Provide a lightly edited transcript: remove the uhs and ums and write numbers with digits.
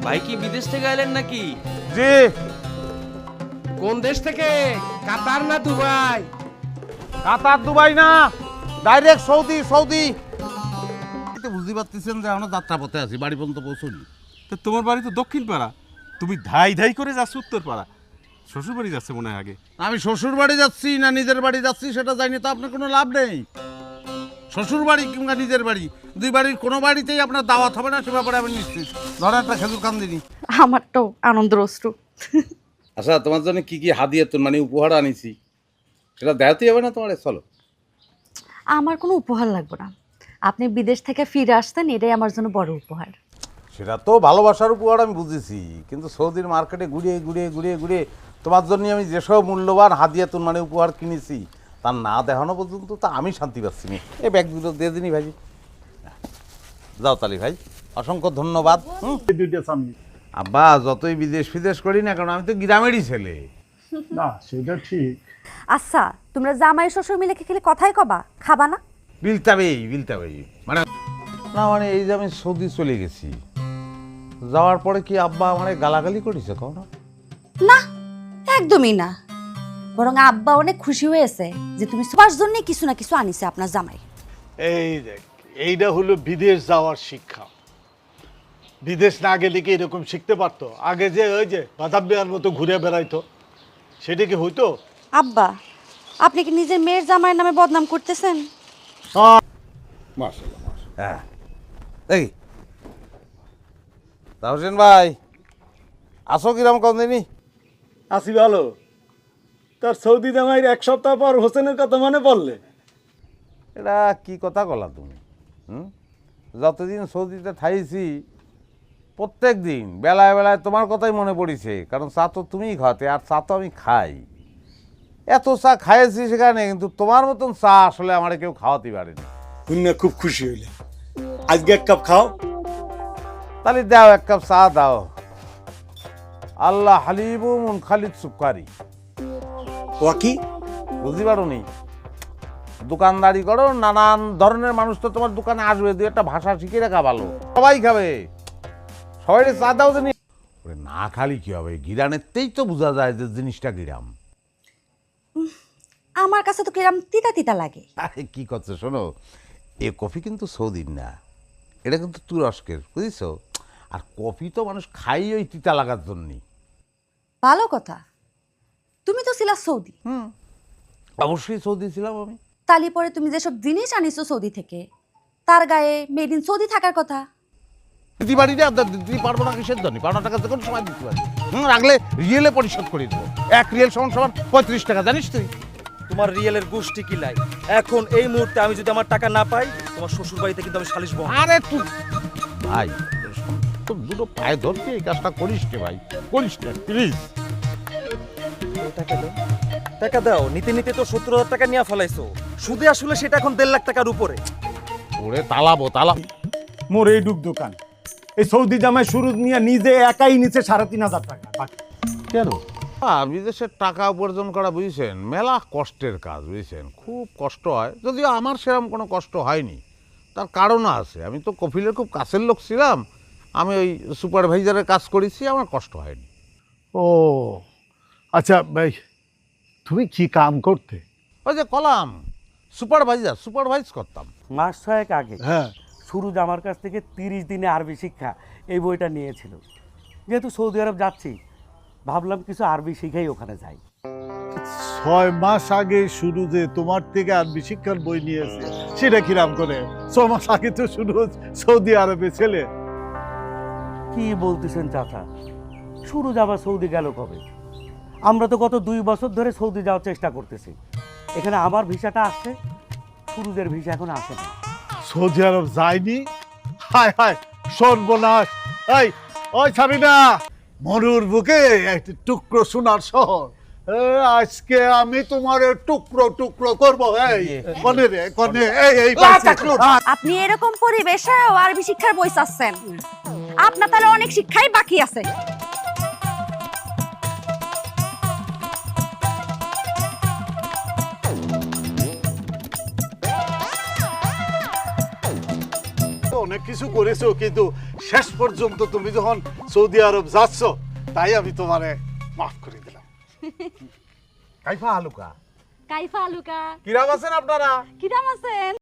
ভাই কি বিদেশ থেকে এলেন নাকি? জি। কোন দেশ থেকে? কাতার না দুবাই? কাতার দুবাই না, ডাইরেক্ট সৌদি। সৌদি বুঝতে পারতেছেন যে আমরা যাত্রাপথে আছি, বাড়ি পর্যন্ত পৌঁছুনি। তা তোমার বাড়ি তো দক্ষিণ পাড়া, তুমি ধাই ধাই করে যাচ্ছ উত্তর পাড়া। শ্বশুর বাড়ি যাচ্ছে মনে হয় আগে। আমি শ্বশুর বাড়ি যাচ্ছি না নিজের বাড়ি যাচ্ছি সেটা জানি তো আপনার কোনো লাভ নেই। শ্বশুর বাড়ি কিংবা নিজের বাড়ি, দুই বাড়ির কোনো বাড়িতেই আপনার দাওয়াত হবে না, সে ব্যাপারে আমি নিশ্চিত। ধরে একটা খেজুর কান দিনি। আমার তো আনন্দ অশ্রু। আচ্ছা, তোমার জন্য কি কি হাদিয়া মানে উপহার আনিছি সেটা দেখাতেই হবে না তোমার? চলো। আমার কোনো উপহার লাগবে না, আপনি বিদেশ থেকে ফিরে আসতেন, এটাই আমার জন্য বড় উপহার। সেটা তো ভালোবাসার উপহার আমি বুঝেছি, কিন্তু সৌদির মার্কেটে ঘুরিয়ে তোমার জন্য আমি যেসব মূল্যবান হাদিয়াতুন মানে উপহার কিনেছি তার না দেখানো পর্যন্ত তা আমি শান্তি পাচ্ছি না। এই ব্যাগ দুটো দিয়ে দিনি ভাই। যাও তালি ভাই, অসংখ্য ধন্যবাদ। আব্বা যতই বিদেশ করি না কারণ আমি তো গ্রামেরই ছেলে। না সেটা ঠিক। আচ্ছা, তোমরা জামাই শ্বশুর মিলে খেলে কথাই কবা, খাবা না? বিলতাবেই মানে না, মানে এই যে আমি সৌদি চলে গেছি, যাওয়ার পরে কি আব্বা আমার গালাগালি করেছে কখনো? না, একদমই না। বরং আব্বা অনেক খুশি হয়েছে যে তুমি সবার জন্য কিছু না কিছু আনিছে আপনার জামাই। এই দেখ, এইটা হলো বিদেশ যাওয়ার শিক্ষা। বিদেশ না গেলে কি এরকম শিখতে পারতো? আগে যে ওই যে বাদাম বিয়ার মতো ঘুরে বেড়াইতো, সেটা কি হইতো? আব্বা, আপনি কি নিজের মেয়ের জামাইয়ের নামে বদনাম করতেছেন? হ্যাঁ দেখি তা হোসেন ভাই, আসো কিরম কম দিনই? আসি ভালো। তার সৌদি জামাইয়ের এক সপ্তাহ পর হোসেনের কথা মনে পড়লে? এটা কি কথা কলা তুমি? যতদিন সৌদিতে থাইছি প্রত্যেক দিন বেলায় তোমার কথাই মনে পড়েছে, কারণ চা তো তুমিই খাওয়াতে আর চা তো আমি খাই। এত চা খাইয়েছি সেখানে, কিন্তু তোমার মতন চা আসলে আমার কেউ খাওয়াতে পারেনি। শুনে খুব খুশি হইলে। আজকে এক কাপ খাও। তাহলে দাও, এক কাপ চা দাও। আল্লাহ হালিবু মুন খালিদ সুকারি। ও কি বুঝতে পারো নি? দোকানদারি করো, নানান ধরনের মানুষ তো তোমার দোকানে আসবে, দু একটা ভাষা শিখে রাখা ভালো। সবাই খাবে, সবাই চা দাও জানি। না খালি কি হবে, গিরানেরতেই তো বোঝা যায় যে জিনিসটা গিরাম। আমার কাছে তো কিরম তিতা তিতা লাগে। আরে কি করছো শোনো, এ কফি কিন্তু সৌদির না, এটা কিন্তু তুরস্কের, বুঝেছো? আর কফি তো মানুষ খাই ওই তিতা লাগার জন্যই। ভালো কথা। তুমি তো ছিলা সৌদি। অবশ্যই সৌদি ছিলাম আমি। তালি পরে তুমি যেসব জিনিস আনিছো সৌদি থেকে, তার গায়ে মেড ইন সৌদি থাকার কথা। দিদি বাড়িতে আপনার দিদি পারবো না, কিসের জন্য? পাওনা টাকা যখন সময় দিতে পারি, রাখলে রিয়েলে পরিশোধ করে দেবো। এক রিয়েল সমান 35 টাকা, জানিস তুই? তোমার রিয়েলের গোষ্ঠী কিলাই। এখন এই মুহূর্তে আমি যদি আমার টাকা না পাই, তোমার শ্বশুর বাড়িতে কিন্তু আমি সালিশ বহাবো। আরে তুই ভাই, তো দুটো পায়ে ধরতে এই কাজটা করিস কে ভাই, করিস না প্লিজ। টাকা দাও। নিতে নিতে তো 70,000 টাকা নিয়ে ফেলাইছো। সুদে আসলে সেটা এখন 1.5 লাখ টাকার উপরে। ওরে তালাবো। মোর এই ডুব দোকান, এই সৌদি জামাই শুরু নিয়ে নিজে একাই নিচে 3,500 টাকা। কেন? বিদেশের টাকা উপার্জন করা বুঝছেন মেলা কষ্টের কাজ, বুঝছেন? খুব কষ্ট হয়, যদিও আমার সেরকম কোনো কষ্ট হয়নি। তার কারণও আছে, আমি তো কফিলের খুব কাছের লোক ছিলাম, আমি ওই সুপারভাইজারের কাজ করেছি, আমার কষ্ট হয়নি। ও আচ্ছা ভাই, তুমি কি কাম করতে? ওই যে কলাম সুপারভাইজ করতাম। মাস 6 আগে হ্যাঁ, সুরুজ আমার কাছ থেকে 30 দিনে আরবি শিক্ষা এই বইটা নিয়েছিল। যেহেতু সৌদি আরব যাচ্ছি, ভাবলাম কিছু আরবি শিখাই ওখানে যাই। 6 মাস আগে শুরু যে তোমার থেকে আরবি শিক্ষার বই নিয়েছে, সেটা কিরাম করে? 6 মাস আগে তো শুরু সৌদি আরবে ছেলে। কি বলতেছেন চাচা? সুরুজ আবার সৌদি গেল কবে? আমরা তো গত 2 বছর ধরে সৌদি যাওয়ার চেষ্টা করতেছি। এখানে আমার ভিসাটা আসছে, সুরুজের ভিসা এখন আসে না। সৌদি আরব যায়নি? হায় হায় সর্বনাশ! এই ওই সাবিনা, মরুর বুকে একটা টুকরো সোনার শহর, আজকে আমি তোমার টুকরো করবো। এই কনে রে কনে, এই আপনি এরকম পরিবেশে আরবি শিক্ষার বই চাচ্ছেন, আপনার তাহলে অনেক শিক্ষাই বাকি আছে। অনেক অনেক কিছু করেছো, কিন্তু শেষ পর্যন্ত তুমি যখন সৌদি আরব যাচ্ছ, তাই আমি তোমারে মাফ করে দিলাম। কাইফা হালুকা, কাইফা আলুকা কিরাম আছেন আপনারা? কিরাম আছেন?